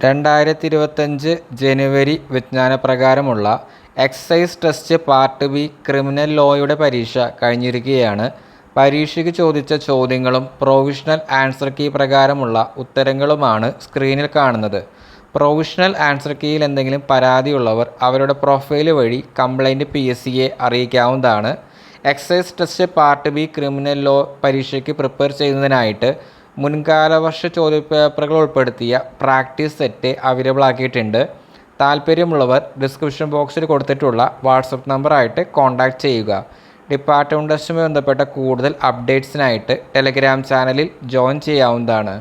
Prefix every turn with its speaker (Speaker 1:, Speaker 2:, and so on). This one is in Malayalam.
Speaker 1: 2025 ജനുവരി വിജ്ഞാനപ്രകാരമുള്ള excise test part B criminal ലോയുടെ പരീക്ഷ കഴിഞ്ഞിരിക്കുകയാണ്. പരീക്ഷയ്ക്ക് ചോദിച്ച ചോദ്യങ്ങളും പ്രൊവിഷണൽ ആൻസർ കീ പ്രകാരമുള്ള ഉത്തരങ്ങളുമാണ് സ്ക്രീനിൽ കാണുന്നത്. പ്രൊവിഷണൽ ആൻസർ കീയിൽ എന്തെങ്കിലും പരാതിയുള്ളവർ അവരുടെ പ്രൊഫൈൽ വഴി കംപ്ലൈൻറ്റ് PSCയെ അറിയിക്കാവുന്നതാണ്. Excise test part B criminal law പരീക്ഷയ്ക്ക് പ്രിപ്പയർ ചെയ്യുന്നതിനായിട്ട് മുൻകാലവർഷ ചോദ്യപേപ്പറുകൾ ഉൾപ്പെടുത്തിയ പ്രാക്ടീസ് സെറ്റ് അവൈലബിൾ ആക്കിയിട്ടുണ്ട്. താല്പര്യമുള്ളവർ ഡിസ്ക്രിപ്ഷൻ ബോക്സിൽ കൊടുത്തിട്ടുള്ള വാട്സപ്പ് നമ്പറായിട്ട് കോൺടാക്റ്റ് ചെയ്യുക. ഡിപ്പാർട്ട്മെൻറ്റ് ടെസ്റ്റുമായി ബന്ധപ്പെട്ട കൂടുതൽ അപ്ഡേറ്റ്സിനായിട്ട് ടെലഗ്രാം ചാനലിൽ ജോയിൻ ചെയ്യാവുന്നതാണ്.